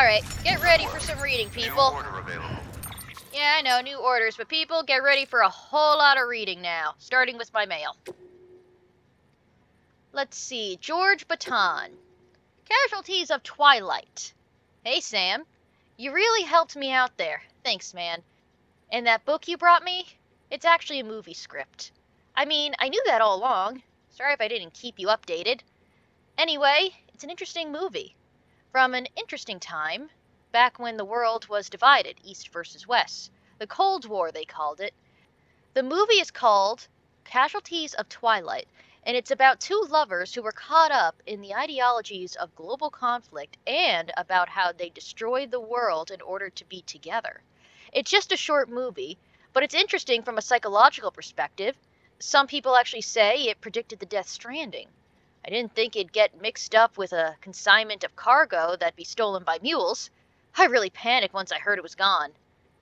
Alright, get ready for some reading, people. New order available. Yeah, I know, new orders, but people, get ready for a whole lot of reading now, starting with my mail. Let's see, George Baton. Casualties of Twilight. Hey, Sam. You really helped me out there. Thanks, man. And that book you brought me? It's actually a movie script. I mean, I knew that all along. Sorry if I didn't keep you updated. Anyway, it's an interesting movie. From an interesting time, back when the world was divided, East versus West. The Cold War, they called it. The movie is called Casualties of Twilight, and it's about two lovers who were caught up in the ideologies of global conflict and about how they destroyed the world in order to be together. It's just a short movie, but it's interesting from a psychological perspective. Some people actually say it predicted the Death Stranding. I didn't think it'd get mixed up with a consignment of cargo that'd be stolen by mules. I really panicked once I heard it was gone.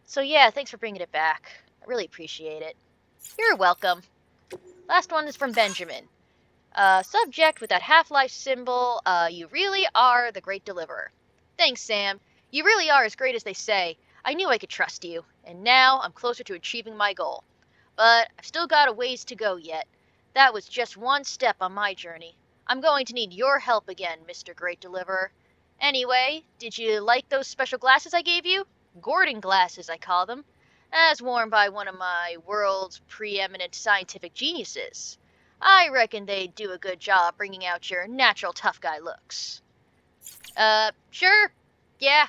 So yeah, thanks for bringing it back. I really appreciate it. You're welcome. Last one is from Benjamin. Subject with that Half-Life symbol, you really are the great deliverer. Thanks, Sam. You really are as great as they say. I knew I could trust you, and now I'm closer to achieving my goal. But I've still got a ways to go yet. That was just one step on my journey. I'm going to need your help again, Mr. Great Deliverer. Anyway, did you like those special glasses I gave you? Gordon glasses, I call them, as worn by one of my world's preeminent scientific geniuses. I reckon they'd do a good job bringing out your natural tough guy looks. Sure. Yeah.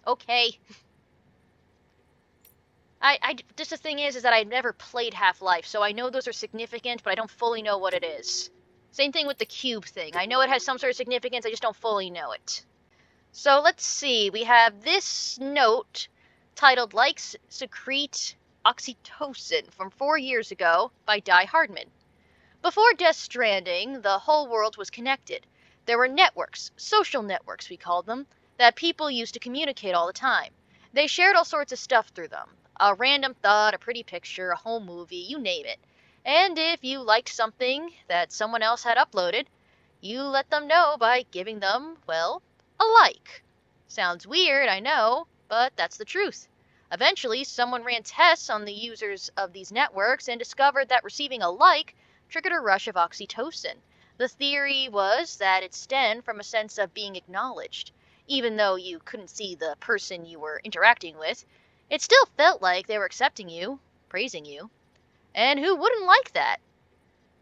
Okay. Just the thing is that I never played Half-Life, so I know those are significant, but I don't fully know what it is. Same thing with the cube thing. I know it has some sort of significance, I just don't fully know it. So let's see, we have this note titled Likes Secrete Oxytocin from 4 years ago by Di Hardman. Before Death Stranding, the whole world was connected. There were networks, social networks we called them, that people used to communicate all the time. They shared all sorts of stuff through them. A random thought, a pretty picture, a whole movie, you name it. And if you liked something that someone else had uploaded, you let them know by giving them, well, a like. Sounds weird, I know, but that's the truth. Eventually, someone ran tests on the users of these networks and discovered that receiving a like triggered a rush of oxytocin. The theory was that it stemmed from a sense of being acknowledged. Even though you couldn't see the person you were interacting with, it still felt like they were accepting you, praising you. And who wouldn't like that?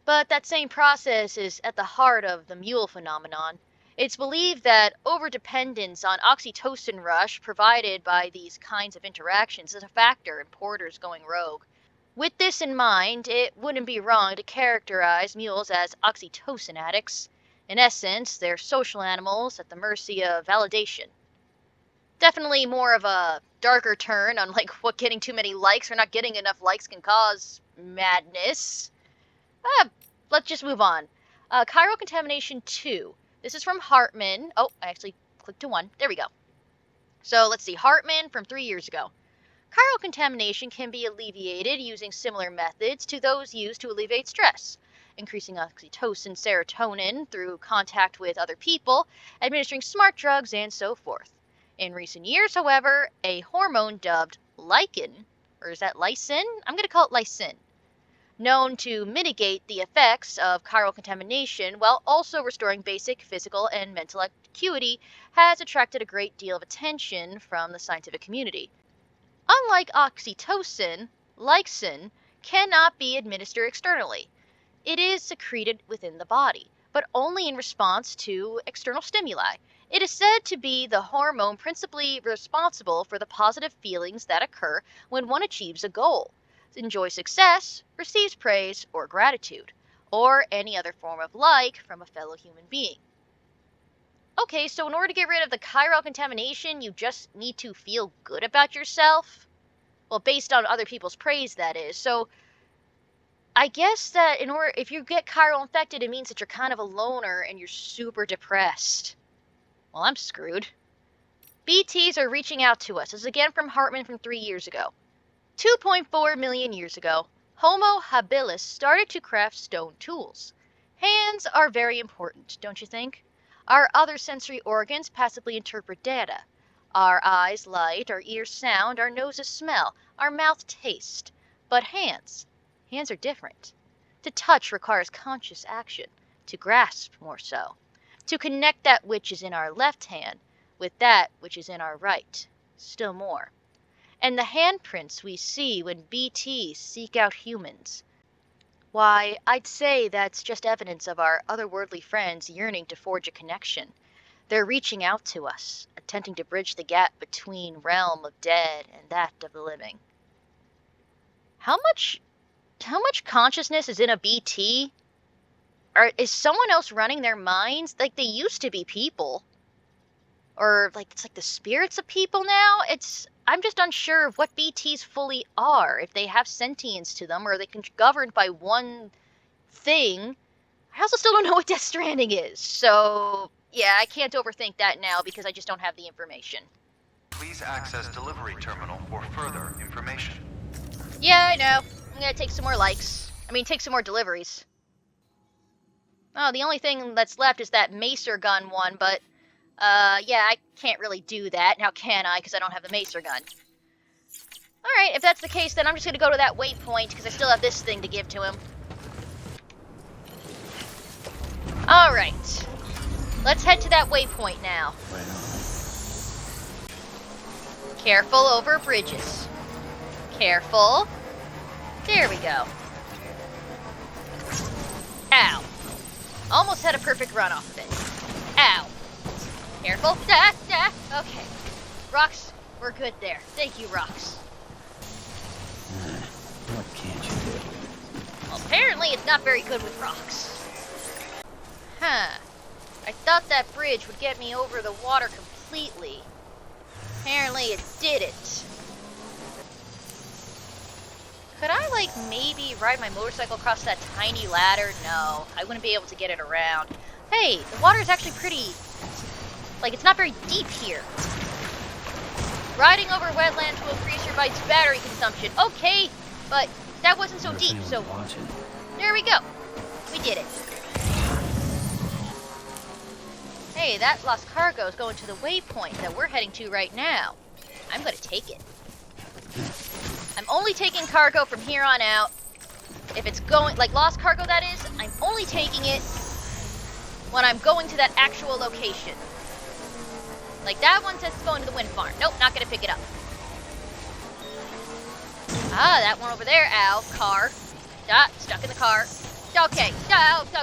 But that same process is at the heart of the mule phenomenon. It's believed that overdependence on oxytocin rush provided by these kinds of interactions is a factor in porters going rogue. With this in mind, it wouldn't be wrong to characterize mules as oxytocin addicts. In essence, they're social animals at the mercy of validation. Definitely more of a darker turn on like what getting too many likes or not getting enough likes can cause madness. Let's just move on. Chiral Contamination 2. This is from Hartman. Oh, I actually clicked to 1. There we go. So let's see. Hartman from 3 years ago. Chiral contamination can be alleviated using similar methods to those used to alleviate stress, increasing oxytocin, serotonin through contact with other people, administering smart drugs, and so forth. In recent years, however, a hormone dubbed lichen, or is that lysine? I'm going to call it lysine, known to mitigate the effects of chiral contamination while also restoring basic physical and mental acuity, has attracted a great deal of attention from the scientific community. Unlike oxytocin, lysine cannot be administered externally. It is secreted within the body, but only in response to external stimuli. It is said to be the hormone principally responsible for the positive feelings that occur when one achieves a goal, enjoys success, receives praise or gratitude, or any other form of like from a fellow human being. Okay, so in order to get rid of the chiral contamination, you just need to feel good about yourself? Well, based on other people's praise, that is. So I guess that if you get chiral infected, it means that you're kind of a loner and you're super depressed. Well, I'm screwed. BTs are reaching out to us. This is again from Hartman from 3 years ago. 2.4 million years ago, Homo habilis started to craft stone tools. Hands are very important, don't you think? Our other sensory organs passively interpret data. Our eyes light, our ears sound, our noses smell, our mouth taste. But hands are different. To touch requires conscious action, to grasp more so. To connect that which is in our left hand with that which is in our right, still more. And the handprints we see when BTs seek out humans. Why, I'd say that's just evidence of our otherworldly friends yearning to forge a connection. They're reaching out to us, attempting to bridge the gap between realm of dead and that of the living. How much consciousness is in a BT? Or is someone else running their minds? Like, they used to be people. Or, like, it's like the spirits of people now? I'm just unsure of what BTs fully are. If they have sentience to them, or are they governed by one thing. I also still don't know what Death Stranding is. So, yeah, I can't overthink that now because I just don't have the information. Please access delivery terminal for further information. Yeah, I know. I'm gonna take some more likes. Take some more deliveries. Oh, the only thing that's left is that macer gun one, but, yeah, I can't really do that. Now can I? Because I don't have the macer gun. Alright, if that's the case, then I'm just gonna go to that waypoint, because I still have this thing to give to him. Alright. Let's head to that waypoint now. Right on. Careful over bridges. Careful. There we go. Ow. Almost had a perfect run off of it. Ow. Careful. Okay. Rocks, we're good there. Thank you, Rocks. What can't you do? Well, apparently it's not very good with rocks. Huh. I thought that bridge would get me over the water completely. Apparently it didn't. Could I, like, maybe ride my motorcycle across that tiny ladder? No, I wouldn't be able to get it around. Hey, the water is actually pretty... like, it's not very deep here. Riding over wetlands will increase your bike's battery consumption. Okay, but that wasn't so deep, so... there we go. We did it. Hey, that lost cargo is going to the waypoint that we're heading to right now. I'm gonna take it. I'm only taking cargo from here on out. If it's going, like lost cargo that is, I'm only taking it when I'm going to that actual location. Like that one says it's going to the wind farm. Nope, not gonna pick it up. Ah, that one over there, ow, car. Stuck in the car. Okay,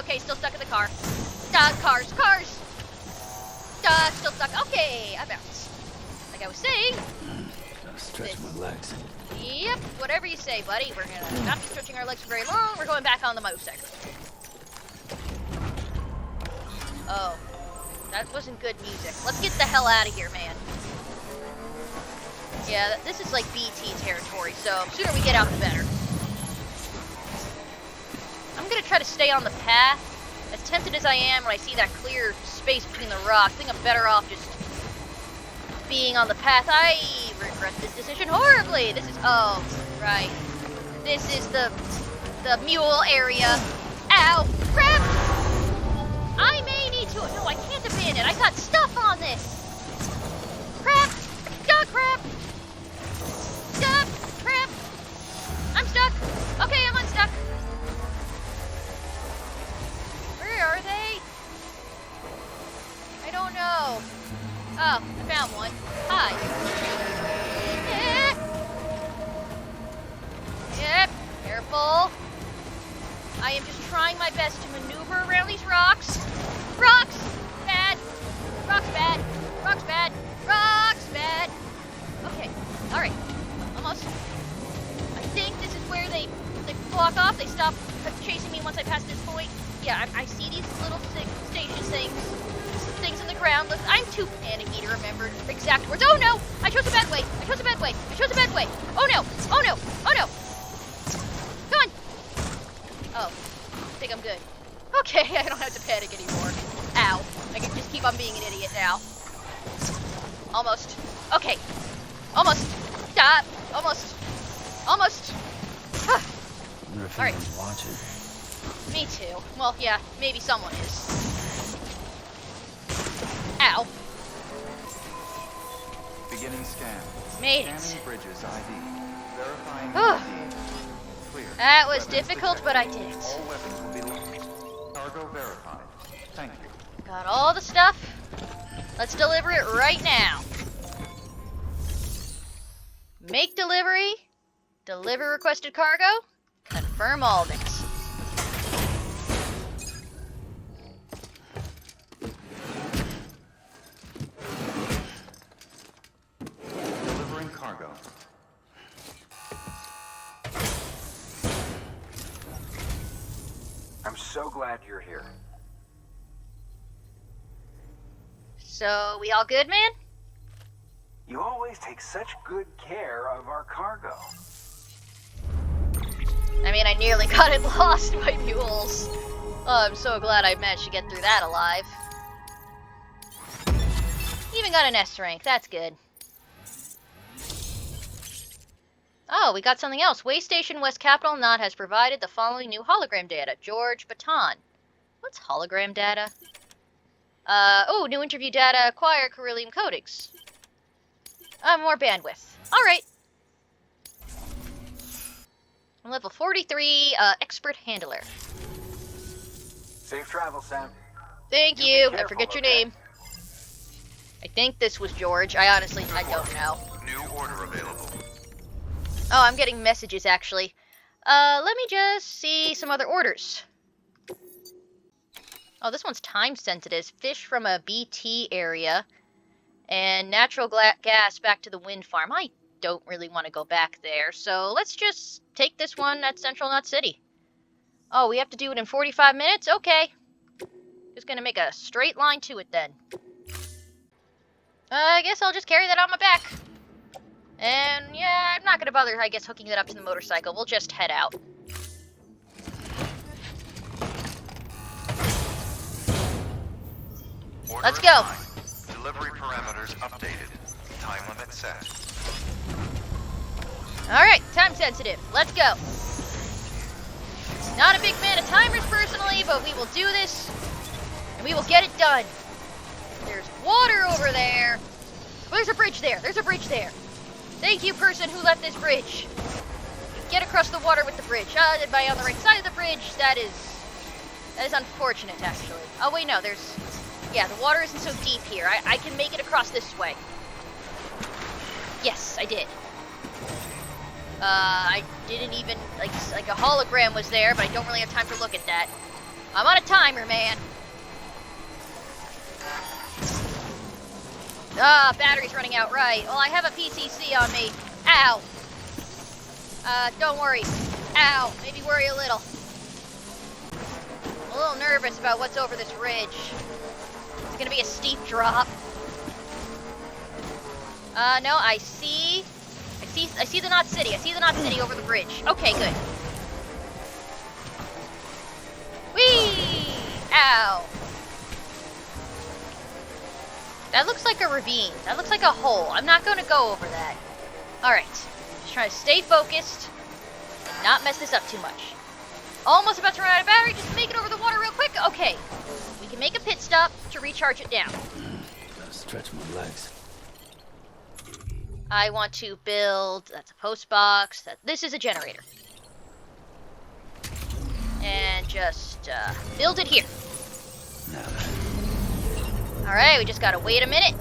okay, still stuck in the car. Cars. Still stuck. Okay, I bounced. Like I was saying. Gotta stretch my legs. Yep, whatever you say, buddy. We're gonna not be stretching our legs for very long. We're going back on the motorcycle. Oh, that wasn't good music. Let's get the hell out of here, man. Yeah, this is like BT territory, so the sooner we get out, the better. I'm gonna try to stay on the path. As tempted as I am when I see that clear space between the rocks, I think I'm better off just being on the path. I regret this decision horribly. This is, oh, right. This is the mule area. Ow, crap! I may need to, no, I can't abandon. I got stuff on this. Crap, crap. Crap. I'm stuck. Okay, I'm unstuck. Where are they? I don't know. Oh, I found one. Hi. Yep. Careful. I am just trying my best to maneuver around these rocks. Rocks! Bad. Rocks bad. Rocks bad. Rocks bad. Okay. Alright. Almost. I think this is where they block off. They stop chasing me once I pass this point. Yeah, I see these little station things in the ground. Look, I'm too panicky to remember exact words. Oh no! I chose a bad way. Oh no! Come on! Oh, I think I'm good. Okay, I don't have to panic anymore. Ow. I can just keep on being an idiot now. Almost. Okay. Almost. Stop. Almost. If Alright. anyone's watching. Me too. Well, yeah, maybe someone is. Ow. Beginning scan. Made it. Scanning bridges ID. Verifying Whew. ID. Clear. That was Weapons difficult, detected. but I did it. All weapons will be locked. Cargo verified. Thank you. Got all the stuff. Let's deliver it right now. Make delivery. Deliver requested cargo. Confirm all this. Delivering cargo. I'm so glad you're here. So, we all good, man? You always take such good care of our cargo. I mean, I nearly got it lost by mules. Oh, I'm so glad I managed to get through that alive. Even got an S rank, that's good. Oh, we got something else. Way Station West Capital Knot has provided the following new hologram data. George Baton. What's hologram data? Oh, new interview data acquired Corellium Codex. More bandwidth. Alright. Level 43, expert handler. Safe travel, Sam. Thank You you. be I careful, forget your okay? name. I think this was George. I honestly, I don't know. New order available. Oh, I'm getting messages, actually. Let me just see some other orders. Oh, this one's time sensitive. Fish from a BT area. And natural gas back to the wind farm. I don't really want to go back there, so let's just take this one at Central Knot City. Oh, we have to do it in 45 minutes? Okay. Just gonna make a straight line to it then. I guess I'll just carry that on my back. And yeah, I'm not gonna bother, I guess, hooking that up to the motorcycle. We'll just head out. Order Let's go. assigned. Delivery parameters updated. Time limit set. Alright, time sensitive. Let's go. Not a big fan of timers personally, but we will do this. And we will get it done. There's water over there. Oh, there's a bridge there. There's a bridge there. Thank you, person who left this bridge. Get across the water with the bridge. Am I on the right side of the bridge? That is unfortunate, actually. Oh, wait, no, there's... Yeah, the water isn't so deep here. I can make it across this way. Yes, I did. I didn't even... Like a hologram was there, but I don't really have time to look at that. I'm on a timer, man. Battery's running out, right. Well, I have a PCC on me. Ow. Don't worry. Ow. Maybe worry a little. I'm a little nervous about what's over this ridge. Is it gonna be a steep drop? No, I see the Knot City. I see the Knot City over the bridge. Okay, good. Whee! Ow. That looks like a ravine. That looks like a hole. I'm not going to go over that. Alright. Just trying to stay focused. Not mess this up too much. Almost about to run out of battery. Just make it over the water real quick. Okay. We can make a pit stop to recharge it down. Gotta stretch my legs. I want to build... That's a post box. This is a generator. And just build it here. Now then. Alright, we just gotta wait a minute.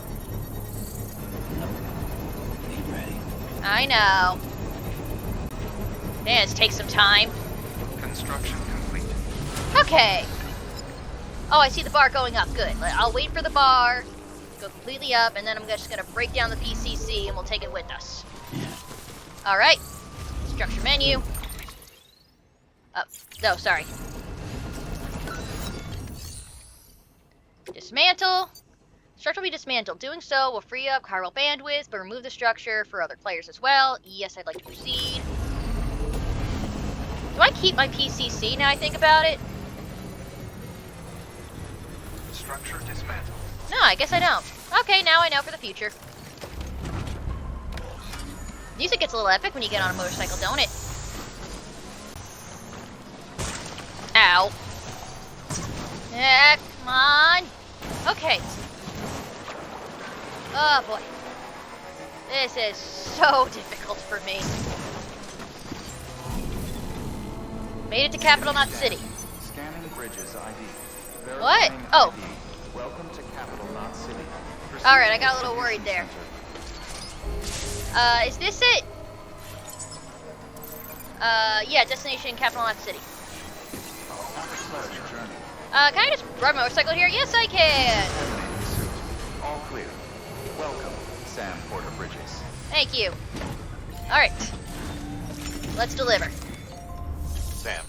Nope. Ain't ready. I know. Man, this takes some time. Construction complete. Okay. Oh, I see the bar going up. Good. I'll wait for the bar. Go completely up, and then I'm just gonna break down the PCC, and we'll take it with us. Yeah. Alright. Structure menu. No, sorry. Dismantle. Structure will be dismantled. Doing so will free up chiral bandwidth, but remove the structure for other players as well. Yes, I'd like to proceed. Do I keep my PCC now I think about it? Structure dismantled. No, I guess I don't. Okay, now I know for the future. Music gets a little epic when you get on a motorcycle, don't it? Ow. Yeah, come on. Okay. Oh, boy. This is so difficult for me. Made it to Capital Knot City. Scanning bridges ID. What? Oh. Welcome to Capital Knot City. Alright, I got a little worried there. Is this it? Yeah, destination Capital Knot City. Can I just ride my motorcycle here? Yes, I can! All clear. Welcome, Sam Porter Bridges. Thank you. Alright. Let's deliver. Sam,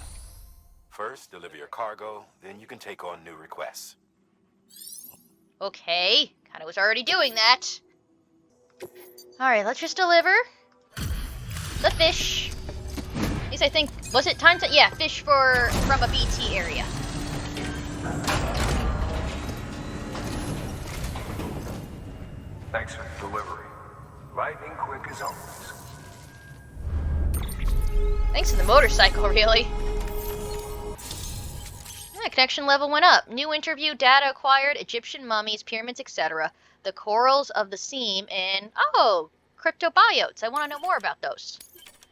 first deliver your cargo, then you can take on new requests. Okay. Kinda was already doing that. Alright, let's just deliver the fish. At least I think, was it time to, yeah, fish from a BT area. Thanks for the delivery. Lightning quick as always. Thanks to the motorcycle, really. Yeah, connection level went up. New interview, data acquired, Egyptian mummies, pyramids, etc. The corals of the seam, and, oh, cryptobiotes. I want to know more about those.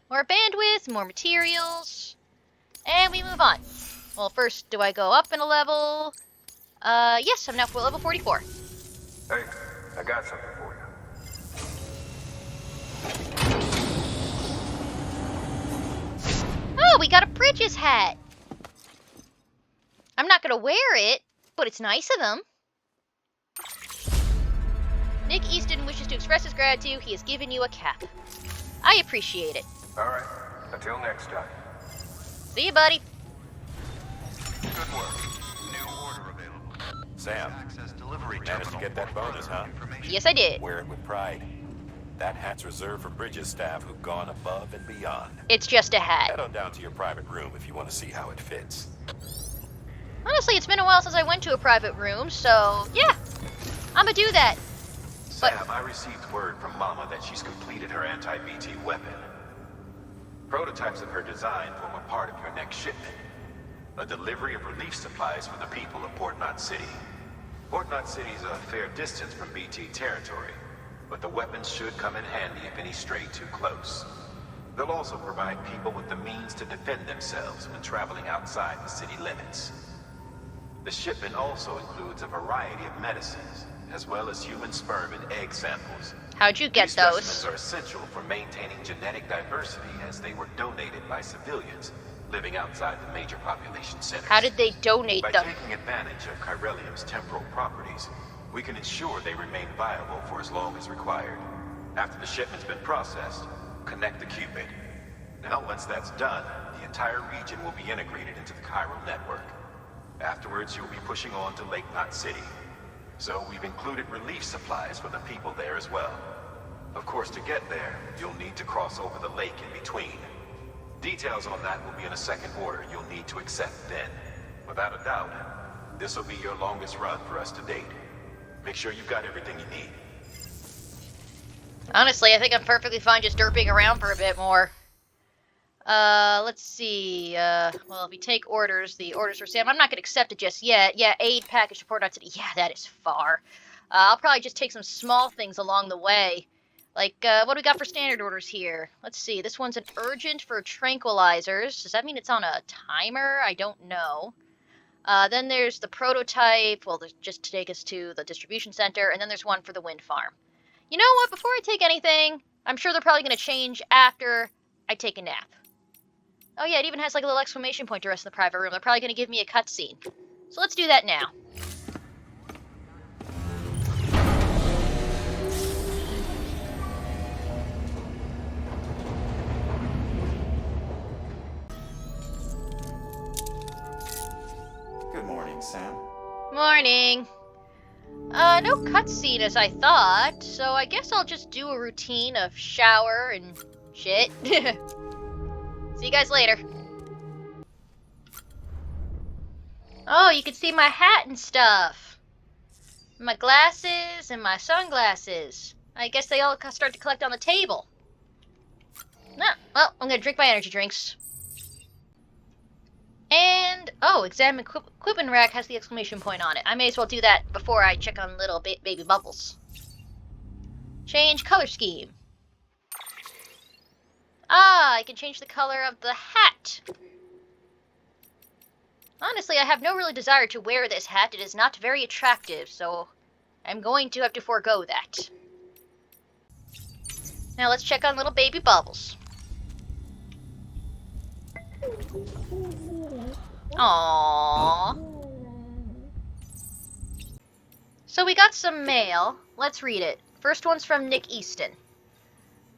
More bandwidth, more materials, and we move on. Well, first, do I go up in a level? Yes, I'm now for level 44. Hey, I got something for you. Oh, we got a Bridges hat. I'm not going to wear it, but it's nice of them. Nick Easton wishes to express his gratitude. He has given you a cap. I appreciate it. All right, until next time. See you, buddy. Good work. New order available. Sam, Access delivery managed to get that bonus, huh? Yes, I did. Wear it with pride. That hat's reserved for Bridges staff who've gone above and beyond. It's just a hat. Head on down to your private room if you want to see how it fits. Honestly, it's been a while since I went to a private room, so yeah, I'm gonna do that. Sam, I received word from Mama that she's completed her anti-BT weapon. Prototypes of her design form a part of your next shipment. A delivery of relief supplies for the people of Port Knot City. Port Knot City is a fair distance from BT territory, but the weapons should come in handy if any stray too close. They'll also provide people with the means to defend themselves when traveling outside the city limits. The shipment also includes a variety of medicines, as well as human sperm and egg samples. How'd you get These those? specimens are essential for maintaining genetic diversity as they were donated by civilians living outside the major population centers. How did they donate By them? taking advantage of Chiralium's temporal properties, we can ensure they remain viable for as long as required. After the shipment's been processed, connect the Cupid. Now, once that's done, the entire region will be integrated into the Chiral network. Afterwards, you'll be pushing on to Lake Knot City. So we've included relief supplies for the people there as well. Of course, to get there, you'll need to cross over the lake in between. Details on that will be in a second order you'll need to accept then. Without a doubt, this will be your longest run for us to date. Make sure you've got everything you need. Honestly, I think I'm perfectly fine just derping around for a bit more. Let's see. Well, if we take orders, the orders for Sam, I'm not going to accept it just yet. Yeah, aid package to Port Knot City. Yeah, that is far. I'll probably just take some small things along the way. Like, what do we got for standard orders here? Let's see. This one's an urgent for tranquilizers. Does that mean it's on a timer? I don't know. Then there's the prototype. Well, there's just to take us to the distribution center. And then there's one for the wind farm. You know what? Before I take anything, I'm sure they're probably going to change after I take a nap. Oh yeah, it even has like a little exclamation point to rest in the private room. They're probably going to give me a cutscene. So let's do that now. Good morning, Sam. Morning. No cutscene as I thought, so I guess I'll just do a routine of shower and shit. See you guys later. Oh, you can see my hat and stuff. My glasses and my sunglasses. I guess they all start to collect on the table. Nah, well, I'm gonna drink my energy drinks. And, oh, examine equipment rack has the exclamation point on it. I may as well do that before I check on little baby Bubbles. Change color scheme. Ah, I can change the color of the hat. Honestly, I have no really desire to wear this hat. It is not very attractive, so I'm going to have to forego that. Now let's check on little baby Bubbles. Aww. So we got some mail. Let's read it. First one's from Nick Easton.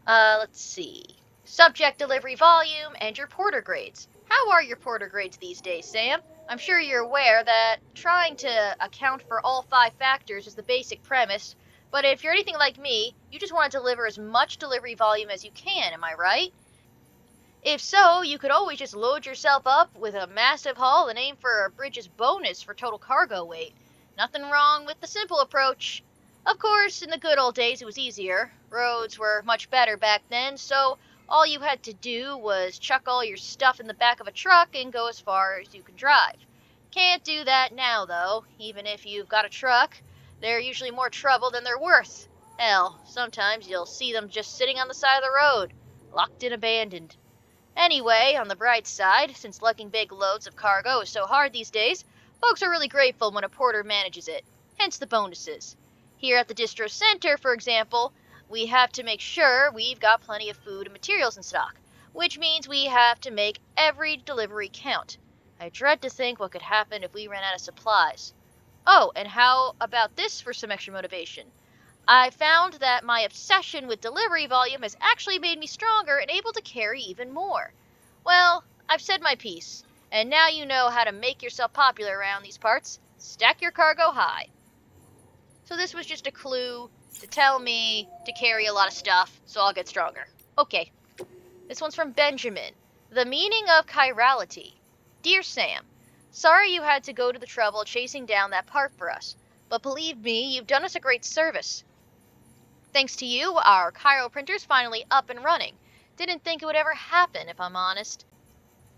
Let's see. Subject, delivery volume, and your porter grades. How are your porter grades these days, Sam? I'm sure you're aware that trying to account for all 5 factors is the basic premise, but if you're anything like me, you just want to deliver as much delivery volume as you can, am I right? If so, you could always just load yourself up with a massive haul and aim for a Bridges bonus for total cargo weight. Nothing wrong with the simple approach. Of course, in the good old days it was easier. Roads were much better back then, so all you had to do was chuck all your stuff in the back of a truck and go as far as you could drive. Can't do that now, though. Even if you've got a truck, they're usually more trouble than they're worth. Hell, sometimes you'll see them just sitting on the side of the road, locked and abandoned. Anyway, on the bright side, since lugging big loads of cargo is so hard these days, folks are really grateful when a porter manages it, hence the bonuses. Here at the distro center, for example, we have to make sure we've got plenty of food and materials in stock, which means we have to make every delivery count. I dread to think what could happen if we ran out of supplies. Oh, and how about this for some extra motivation? I found that my obsession with delivery volume has actually made me stronger and able to carry even more. Well, I've said my piece, and now you know how to make yourself popular around these parts. Stack your cargo high. So this was just a clue to tell me to carry a lot of stuff, so I'll get stronger. Okay. This one's from Benjamin. The meaning of chirality. Dear Sam, sorry you had to go to the trouble chasing down that part for us, but believe me, you've done us a great service. Thanks to you, our Cairo printer's finally up and running. Didn't think it would ever happen, if I'm honest.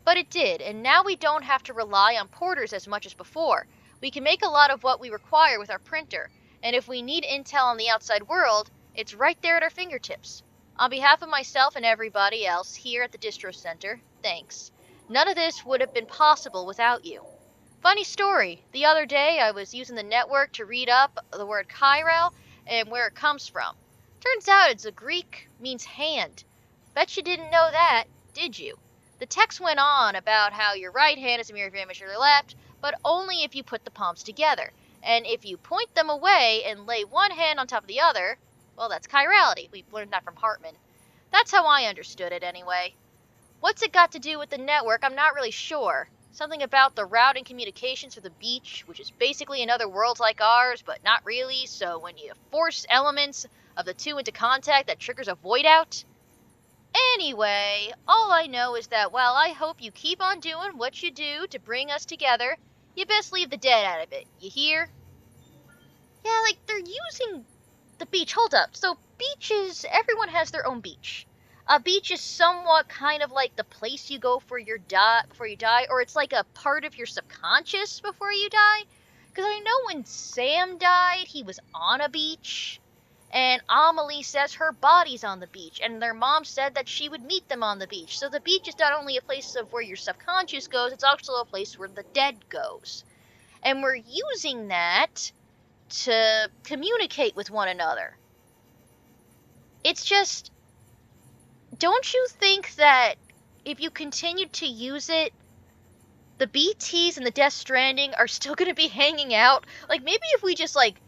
But it did, and now we don't have to rely on porters as much as before. We can make a lot of what we require with our printer, and if we need intel on the outside world, it's right there at our fingertips. On behalf of myself and everybody else here at the Distro Center, thanks. None of this would have been possible without you. Funny story, the other day I was using the network to read up the word chiral and where it comes from. Turns out it's a Greek, means hand. Bet you didn't know that, did you? The text went on about how your right hand is a mirror image of your left, but only if you put the palms together. And if you point them away and lay one hand on top of the other, well, that's chirality. We learned that from Hartman. That's how I understood it, anyway. What's it got to do with the network? I'm not really sure. Something about the routing communications for the beach, which is basically another world like ours, but not really, so when you force elements of the two into contact, that triggers a void out? Anyway, all I know is that while I hope you keep on doing what you do to bring us together, you best leave the dead out of it, you hear? Yeah, like, they're using the beach. Hold up. So, beaches, everyone has their own beach. A beach is somewhat kind of like the place you go for your before you die, or it's like a part of your subconscious before you die. Because I know when Sam died, he was on a beach, and Amelie says her body's on the beach, and their mom said that she would meet them on the beach. So the beach is not only a place of where your subconscious goes, it's also a place where the dead goes. And we're using that to communicate with one another. It's just, don't you think that if you continue to use it, the BTs and the Death Stranding are still going to be hanging out? Like, maybe if we just, like,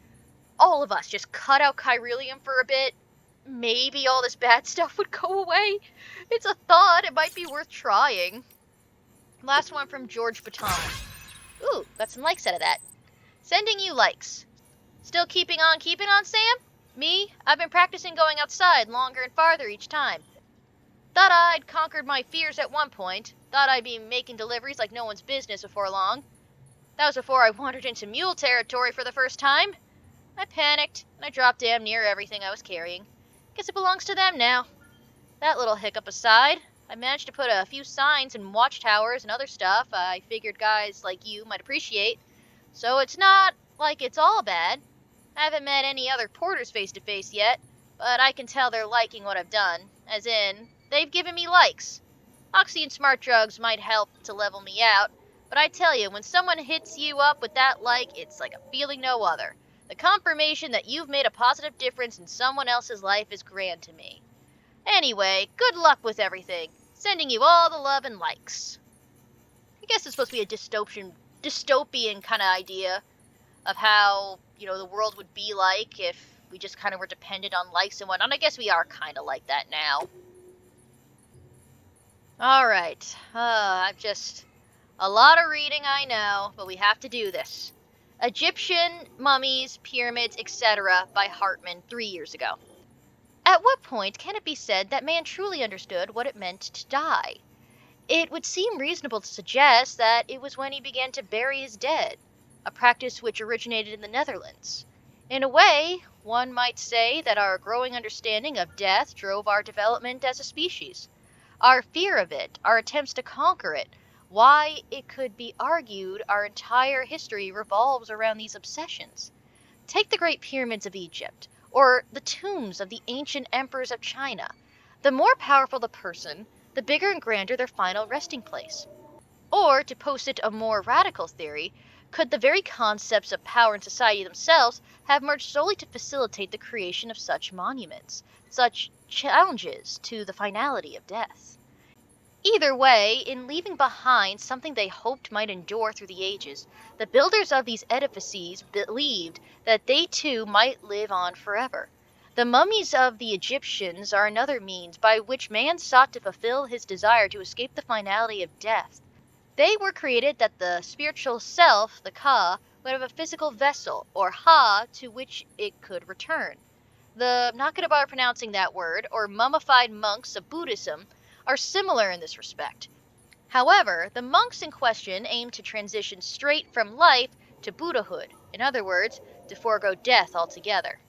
all of us just cut out Chiralium for a bit, maybe all this bad stuff would go away? It's a thought. It might be worth trying. Last one from George Baton. Ooh, got some likes out of that. Sending you likes. Still keeping on, Sam? Me? I've been practicing going outside longer and farther each time. Thought I'd conquered my fears at one point. Thought I'd be making deliveries like no one's business before long. That was before I wandered into mule territory for the first time. I panicked, and I dropped damn near everything I was carrying. Guess it belongs to them now. That little hiccup aside, I managed to put a few signs and watchtowers and other stuff I figured guys like you might appreciate. So it's not like it's all bad. I haven't met any other porters face to face yet, but I can tell they're liking what I've done. As in, They've given me likes. Oxy and smart drugs might help to level me out, but I tell you, when someone hits you up with that like, it's like a feeling no other. The confirmation that you've made a positive difference in someone else's life is grand to me. Anyway, good luck with everything. Sending you all the love and likes. I guess it's supposed to be a dystopian kind of idea of how, the world would be like if we just kind of were dependent on likes and whatnot. I guess we are kind of like that now. Alright, I'm just... A lot of reading, I know, but we have to do this. Egyptian Mummies, Pyramids, etc. by Hartman 3 years ago. At what point can it be said that man truly understood what it meant to die? It would seem reasonable to suggest that it was when he began to bury his dead, a practice which originated in the Netherlands. In a way, one might say that our growing understanding of death drove our development as a species. Our fear of it, our attempts to conquer it, why, it could be argued our entire history revolves around these obsessions. Take the Great Pyramids of Egypt, or the tombs of the ancient emperors of China. The more powerful the person, the bigger and grander their final resting place. Or, to posit a more radical theory, could the very concepts of power and society themselves have merged solely to facilitate the creation of such monuments, such challenges to the finality of death? Either way, in leaving behind something they hoped might endure through the ages, the builders of these edifices believed that they too might live on forever. The mummies of the Egyptians are another means by which man sought to fulfill his desire to escape the finality of death. They were created that the spiritual self, the Ka, would have a physical vessel, or Ha, to which it could return. The, not going to bother pronouncing that word, or mummified monks of Buddhism, are similar in this respect. However, the monks in question aim to transition straight from life to Buddhahood, in other words, to forego death altogether.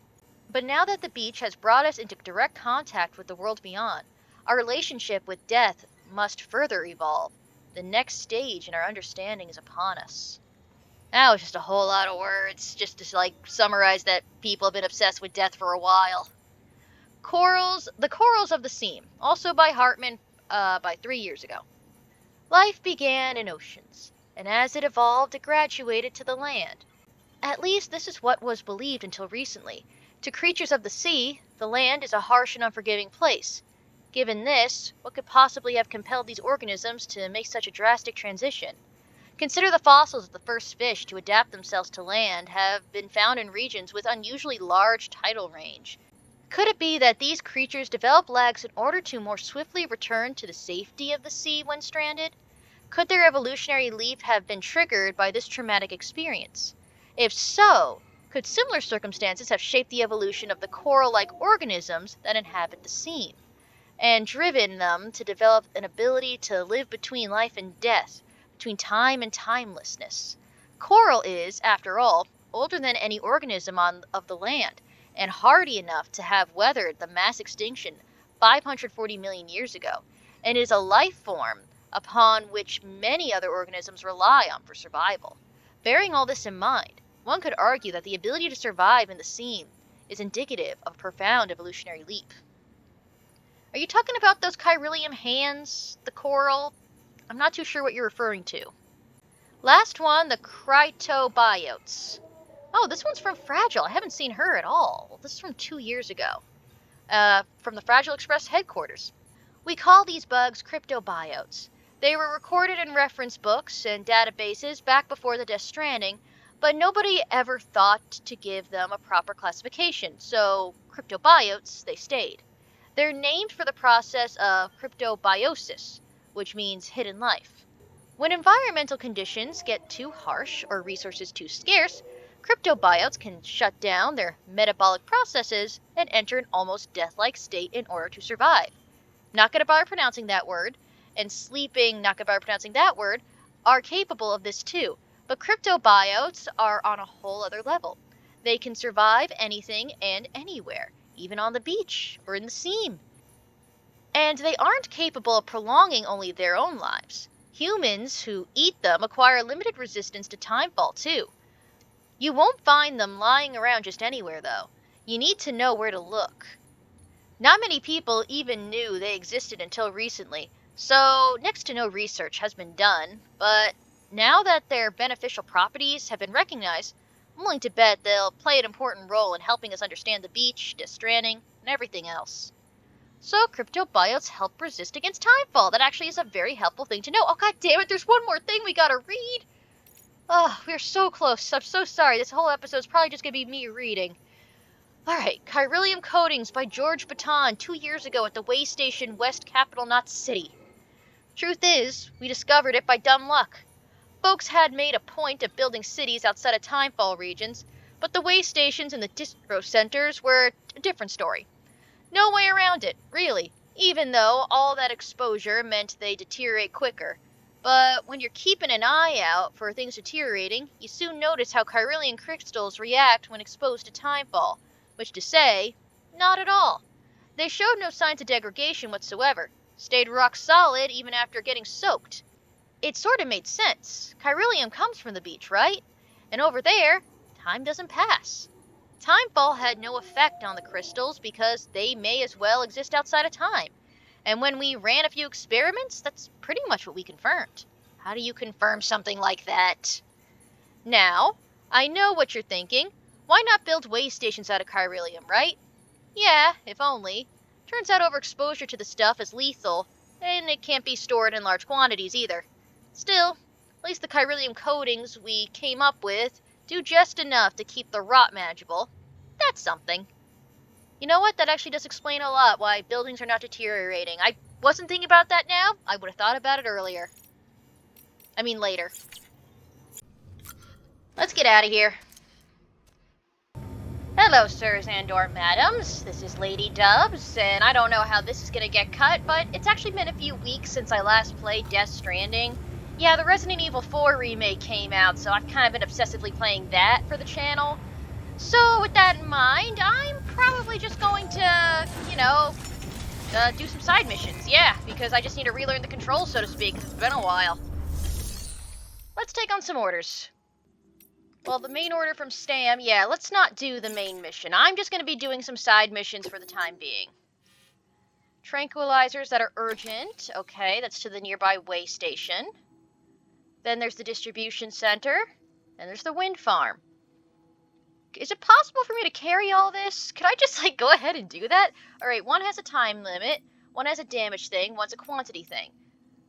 But now that the beach has brought us into direct contact with the world beyond, our relationship with death must further evolve. The next stage in our understanding is upon us. That was just a whole lot of words, just to summarize that people have been obsessed with death for a while. The Corals of the Seam, also by Hartman, by 3 years ago. Life began in oceans, and as it evolved, it graduated to the land. At least this is what was believed until recently. To creatures of the sea, the land is a harsh and unforgiving place. Given this, what could possibly have compelled these organisms to make such a drastic transition? Consider the fossils of the first fish to adapt themselves to land have been found in regions with unusually large tidal range. Could it be that these creatures developed legs in order to more swiftly return to the safety of the sea when stranded? Could their evolutionary leap have been triggered by this traumatic experience? If so, could similar circumstances have shaped the evolution of the coral-like organisms that inhabit the seam, and driven them to develop an ability to live between life and death, between time and timelessness? Coral is, after all, older than any organism of the land, and hardy enough to have weathered the mass extinction 540 million years ago, and is a life form upon which many other organisms rely on for survival. Bearing all this in mind, one could argue that the ability to survive in the seam is indicative of a profound evolutionary leap. Are you talking about those chiralium hands, the coral? I'm not too sure what you're referring to. Last one, the cryptobiotes. Oh, this one's from Fragile. I haven't seen her at all. This is from 2 years ago. From the Fragile Express headquarters. We call these bugs cryptobiotes. They were recorded in reference books and databases back before the Death Stranding, but nobody ever thought to give them a proper classification, so cryptobiotes they stayed. They're named for the process of cryptobiosis, which means hidden life. When environmental conditions get too harsh or resources too scarce, cryptobiotes can shut down their metabolic processes and enter an almost death-like state in order to survive. Not going to bother pronouncing that word, and sleeping, not going to bother pronouncing that word, are capable of this too. But cryptobiotes are on a whole other level. They can survive anything and anywhere, even on the beach or in the seam. And they aren't capable of prolonging only their own lives. Humans who eat them acquire limited resistance to timefall too. You won't find them lying around just anywhere though. You need to know where to look. Not many people even knew they existed until recently, so next to no research has been done, but now that their beneficial properties have been recognized, I'm willing to bet they'll play an important role in helping us understand the beach, Stranding, and everything else. So cryptobiotes help resist against timefall. That actually is a very helpful thing to know. Oh god damn it, there's one more thing we gotta read! Oh, we're so close. I'm so sorry. This whole episode's probably just gonna be me reading. Alright, Chiralium Coatings by George Baton 2 years ago at the way station West Capital Knot City. Truth is, we discovered it by dumb luck. Folks had made a point of building cities outside of timefall regions, but the way stations and the distro centers were a different story. No way around it, really, even though all that exposure meant they deteriorate quicker. But when you're keeping an eye out for things deteriorating, you soon notice how Chiralium crystals react when exposed to timefall. Which to say, not at all. They showed no signs of degradation whatsoever, stayed rock solid even after getting soaked. It sort of made sense. Chiralium comes from the beach, right? And over there, time doesn't pass. Timefall had no effect on the crystals because they may as well exist outside of time. And when we ran a few experiments, that's pretty much what we confirmed. How do you confirm something like that? Now, I know what you're thinking. Why not build way stations out of Chiralium, right? Yeah, if only. Turns out overexposure to the stuff is lethal, and it can't be stored in large quantities either. Still, at least the Chiralium coatings we came up with do just enough to keep the rot manageable. That's something. You know what? That actually does explain a lot why buildings are not deteriorating. I wasn't thinking about that now. I would have thought about it earlier. I mean later. Let's get out of here. Hello, sirs and/or madams. This is Lady Dubs, and I don't know how this is gonna get cut, but it's actually been a few weeks since I last played Death Stranding. Yeah, the Resident Evil 4 remake came out, so I've kind of been obsessively playing that for the channel. So, with that in mind, I'm probably just going to, do some side missions. Yeah, because I just need to relearn the controls, so to speak, 'cause it's been a while. Let's take on some orders. Well, the main order from Stam, yeah, let's not do the main mission. I'm just going to be doing some side missions for the time being. Tranquilizers that are urgent. Okay, that's to the nearby way station. Then there's the distribution center. And there's the wind farm. Is it possible for me to carry all this? Could I just, go ahead and do that? Alright, one has a time limit, one has a damage thing, one's a quantity thing.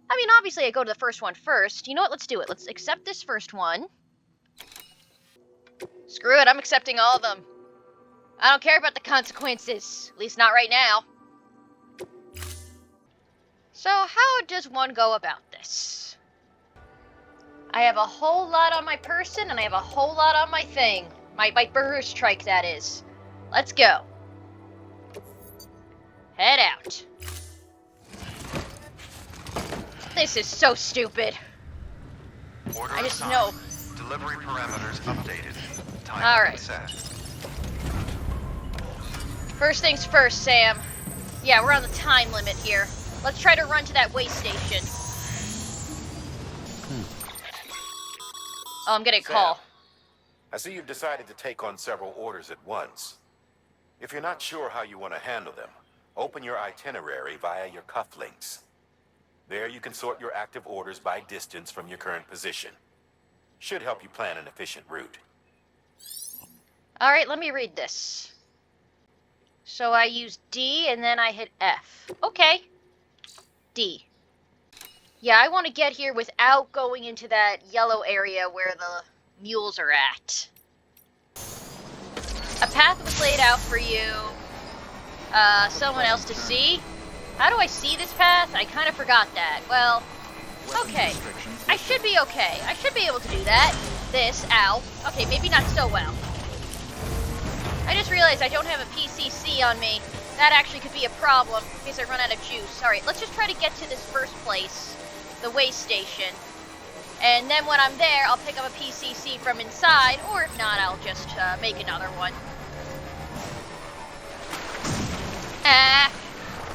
I mean, obviously I go to the first one first. You know what? Let's do it. Let's accept this first one. Screw it, I'm accepting all of them. I don't care about the consequences. At least not right now. So, how does one go about this? I have a whole lot on my person, and I have a whole lot on my thing. My burst trike, that is. Let's go. Head out. This is so stupid. Order I just assigned. know. Delivery parameters updated. Time Alright. set. First things first, Sam. Yeah, we're on the time limit here. Let's try to run to that way station. Oh, I'm getting a call. I see you've decided to take on several orders at once. If you're not sure how you want to handle them, open your itinerary via your cufflinks. There you can sort your active orders by distance from your current position. Should help you plan an efficient route. Alright, let me read this. So I use D and then I hit F. Okay. D. Yeah, I want to get here without going into that yellow area where the mules are at. A path was laid out for you. Someone else to see. How do I see this path? I kind of forgot that. Well, okay. I should be okay. I should be able to do that. This, ow. Okay, maybe not so well. I just realized I don't have a PCC on me. That actually could be a problem in case I run out of juice. Alright, let's just try to get to this first place. The way station. And then when I'm there, I'll pick up a PCC from inside, or if not, I'll just make another one.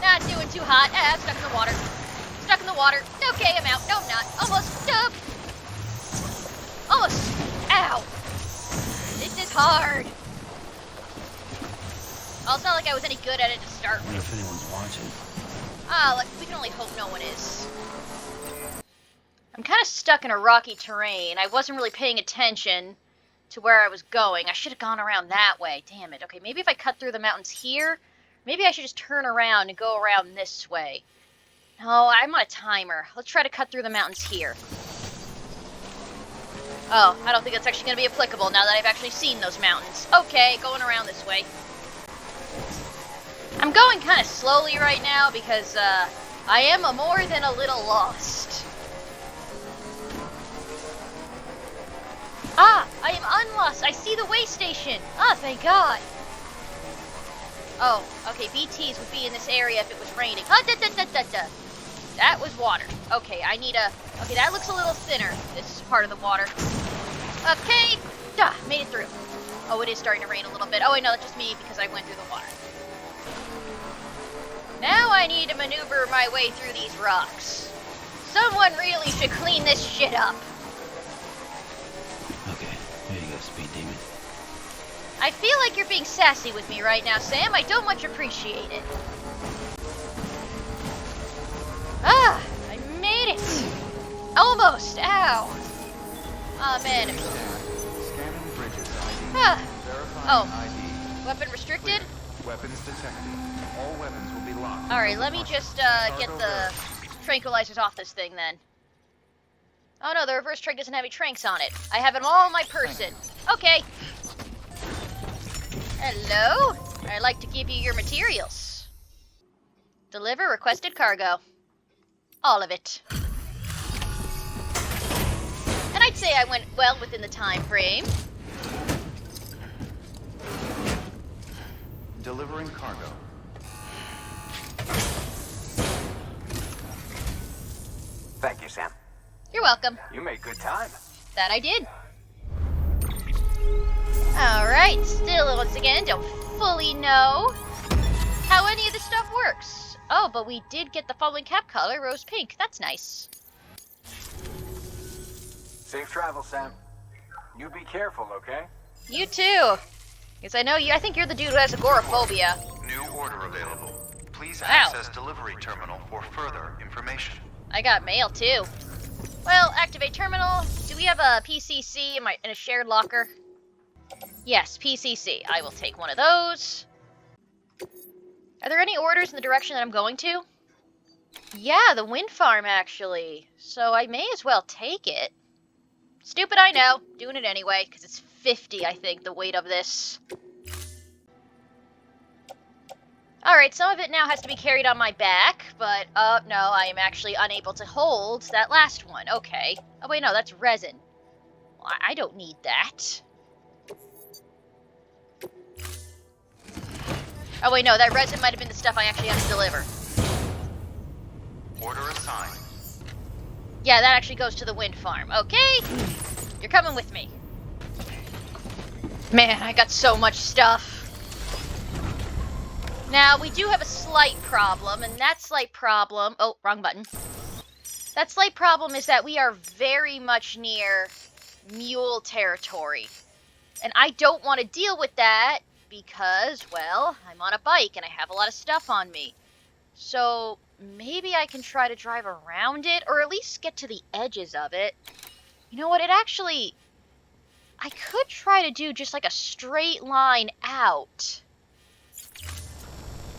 Not doing too hot. I'm stuck in the water. Stuck in the water. Okay, I'm out. No, I'm not. Almost. Almost. Ow. This is hard. Well, it's not like I was any good at it to start I wonder if with. anyone's watching. Like, we can only hope no one is. I'm kind of stuck in a rocky terrain. I wasn't really paying attention to where I was going. I should have gone around that way. Damn it. Okay, maybe if I cut through the mountains here, maybe I should just turn around and go around this way. No, I'm on a timer. Let's try to cut through the mountains here. Oh, I don't think that's actually going to be applicable now that I've actually seen those mountains. Okay, going around this way. I'm going kind of slowly right now because, I am more than a little lost. Ah, I am unlost. I see the way station. Ah, thank God. Oh, okay, BTs would be in this area if it was raining. Ah, That was water. Okay, I need a... Okay, that looks a little thinner. This is part of the water. Okay, made it through. Oh, it is starting to rain a little bit. Oh, wait, no, that's just me because I went through the water. Now I need to maneuver my way through these rocks. Someone really should clean this shit up. Okay, here you go, speed demon. I feel like you're being sassy with me right now, Sam. I don't much appreciate it. Ah, I made it. Almost. Ow. Oh, man. Scanning bridges ID. Ah. Verifying Oh. ID. Weapon restricted? Weapons detected. All weapons will be locked. Alright, let me just, get the tranquilizers off this thing, then. Oh, no, the reverse trank doesn't have any tranks on it. I have them all on my person. Okay. Hello? I'd like to give you your materials. Deliver requested cargo. All of it. And I'd say I went well within the time frame. Delivering cargo. Thank you, Sam. You're welcome. You made good time. That I did. Alright, still once again, don't fully know how any of this stuff works. Oh, but we did get the following cap color, rose pink. That's nice. Safe travel, Sam. You be careful, okay? You too. Because I know you, I think you're the dude who has agoraphobia. New order available. Please Wow. access delivery terminal for further information. I got mail too. Well, activate terminal. Do we have a PCC in a shared locker? Yes, PCC. I will take one of those. Are there any orders in the direction that I'm going to? Yeah, the wind farm, actually. So I may as well take it. Stupid, I know. Doing it anyway, because it's 50, I think, the weight of this. Alright, some of it now has to be carried on my back, but, no, I am actually unable to hold that last one. Okay. Oh, wait, no, that's resin. Well, I don't need that. Oh, wait, no, that resin might have been the stuff I actually have to deliver. Order assigned. Yeah, that actually goes to the wind farm. Okay, you're coming with me. Man, I got so much stuff. Now, we do have a slight problem, and that slight problem... Oh, wrong button. That slight problem is that we are very much near mule territory. And I don't want to deal with that because, well, I'm on a bike and I have a lot of stuff on me. So, maybe I can try to drive around it, or at least get to the edges of it. You know what, it actually... I could try to do just like a straight line out.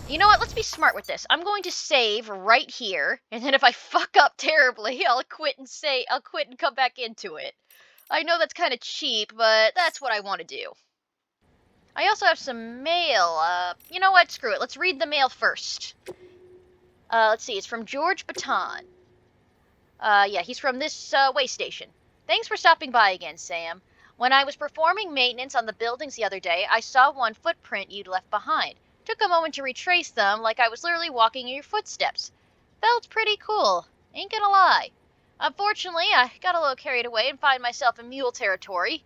You know what, let's be smart with this. I'm going to save right here, and then if I fuck up terribly, I'll quit and come back into it. I know that's kind of cheap, but that's what I want to do. I also have some mail. You know what, screw it. Let's read the mail first. Let's see, it's from George Baton. Yeah, he's from this, way station. Thanks for stopping by again, Sam. When I was performing maintenance on the buildings the other day, I saw one footprint you'd left behind. Took a moment to retrace them, like I was literally walking in your footsteps. Felt pretty cool, ain't gonna lie. Unfortunately, I got a little carried away and find myself in mule territory.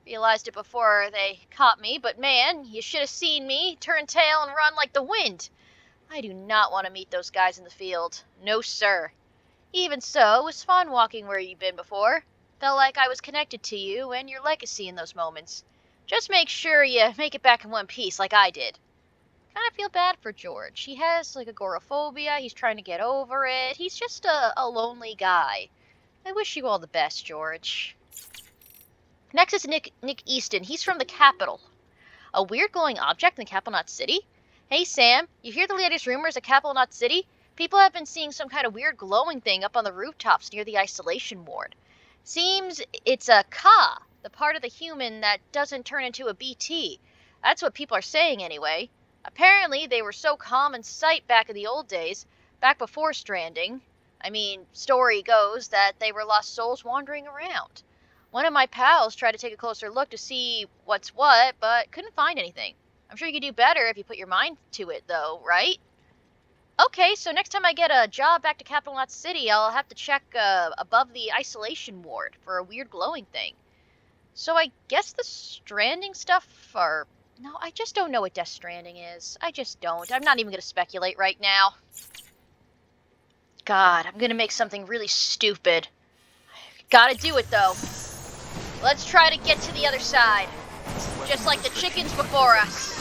Realized it before they caught me, but man, you should have seen me turn tail and run like the wind. I do not want to meet those guys in the field. No, sir. Even so, it was fun walking where you've been before. Felt like I was connected to you and your legacy in those moments. Just make sure you make it back in one piece like I did. Kind of feel bad for George. He has like agoraphobia. He's trying to get over it. He's just a lonely guy. I wish you all the best, George. Next is Nick Easton. He's from the Capitol. A weird glowing object in the Capital Knot City? Hey, Sam, you hear the latest rumors at Capital Knot City? People have been seeing some kind of weird glowing thing up on the rooftops near the isolation ward. Seems it's a Ka, the part of the human that doesn't turn into a BT. That's what people are saying anyway. Apparently, they were so common sight back in the old days, back before Stranding. I mean, story goes that they were lost souls wandering around. One of my pals tried to take a closer look to see what's what, but couldn't find anything. I'm sure you could do better if you put your mind to it, though, right? Okay, so next time I get a job back to Capital Knot City, I'll have to check above the isolation ward for a weird glowing thing. So I guess the Stranding stuff are... No, I just don't know what Death Stranding is. I just don't. I'm not even going to speculate right now. God, I'm going to make something really stupid. Gotta do it, though. Let's try to get to the other side. Just like the chickens before us.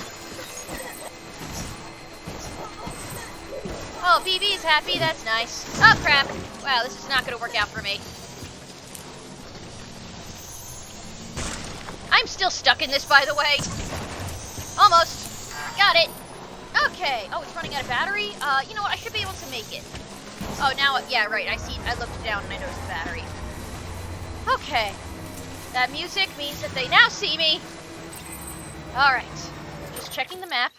Oh, BB's happy. That's nice. Oh, crap. Wow, this is not going to work out for me. I'm still stuck in this, by the way. Almost. Got it. Okay. Oh, it's running out of battery? You know what? I should be able to make it. Oh, now, yeah, right. I looked down and I noticed the battery. Okay. That music means that they now see me. Alright. Just checking the map.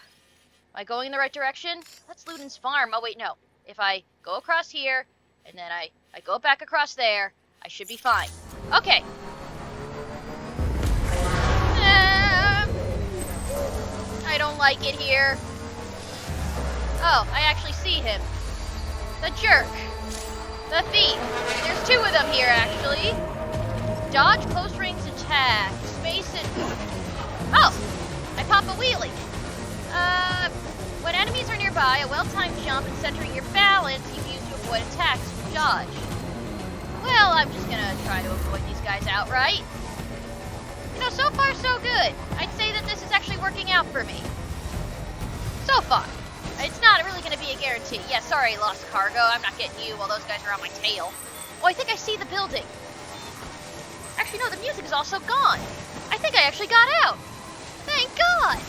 Am I going in the right direction? That's Luden's farm. Oh, wait, no. If I go across here, and then I go back across there, I should be fine. Okay. I don't like it here. Oh, I actually see him. The jerk. The thief. There's two of them here, actually. Dodge close range attack. Space and... Oh! I pop a wheelie. When enemies are nearby, a well-timed jump and centering your balance you can use to avoid attacks with dodge. Well, I'm just gonna try to avoid these guys outright. You know, so far so good. I'd say that this is actually working out for me. So far. It's not really gonna be a guarantee. Yeah, sorry, lost cargo. I'm not getting you while those guys are on my tail. Oh, I think I see the building. Actually, no, the music is also gone. I think I actually got out. Thank God.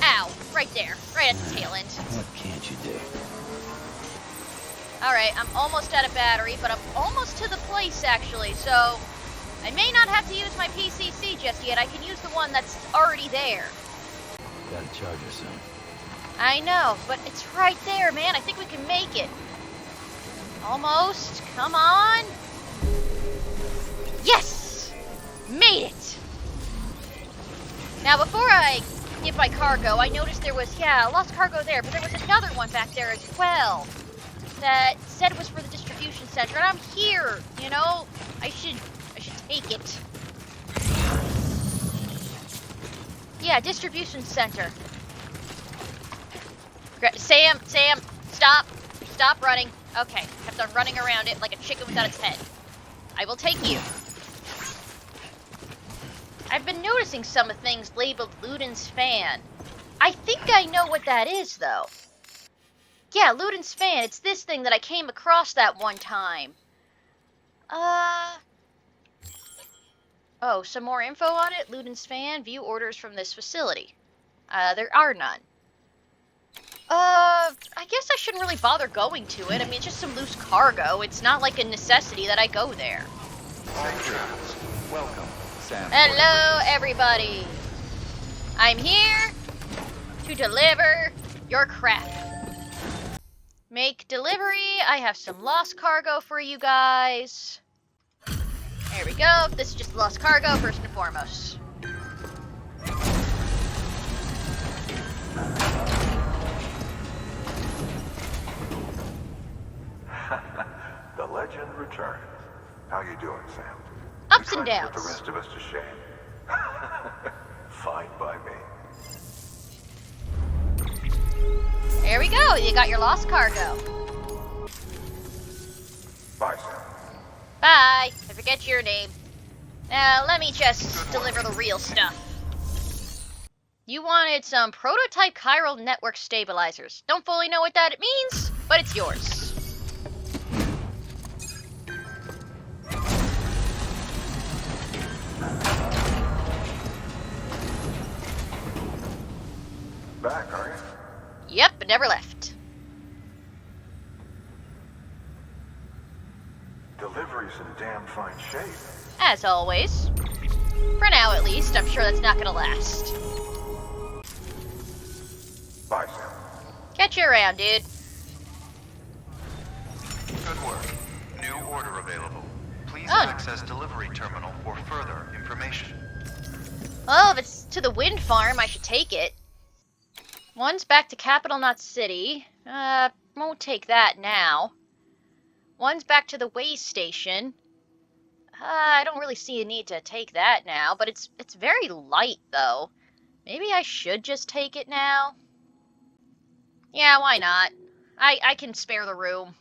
Ow, right there, right at the tail end. What can't you do? Alright, I'm almost out of battery, but I'm almost to the place, actually, so I may not have to use my PCC just yet. I can use the one that's already there. Gotta charge her soon. I know, but it's right there, man. I think we can make it. Almost. Come on. Yes! Made it! Now, before I get my cargo, I noticed there was, lost cargo there, but there was another one back there as well that said it was for the distribution center, and I'm here, you know? I should take it. Yeah, distribution center. Sam, stop. Stop running. Okay, kept on running around it like a chicken without its head. I will take you. I've been noticing some things labeled Luden's fan. I think I know what that is, though. Yeah, Luden's fan. It's this thing that I came across that one time. Oh, some more info on it? Luden's fan. View orders from this facility. There are none. I guess I shouldn't really bother going to it. I mean, it's just some loose cargo. It's not like a necessity that I go there. Safe travels. Welcome, Sam. Hello, everybody. I'm here to deliver your crap. Make delivery. I have some lost cargo for you guys. There we go. This is just lost cargo, first and foremost. The legend returns. How you doing, Sam? Ups You and trying to downs. put the rest of us to shame? Fine by me. There we go. You got your lost cargo. Bye, Sam. Bye. I forget your name. Now, let me just deliver the real stuff. You wanted some prototype chiral network stabilizers. Don't fully know what that means, but it's yours. Back, are you? Yep, but never left. Delivery's in damn fine shape. As always. For now, at least. I'm sure that's not gonna last. Bye, Sam. Catch you around, dude. Good work. New order available. Please Oh. access delivery terminal for further information. Well, if it's to the wind farm, I should take it. One's back to Capital Knot City. Won't take that now. One's back to the way station. I don't really see a need to take that now, but it's very light, though. Maybe I should just take it now? Yeah, why not? I can spare the room.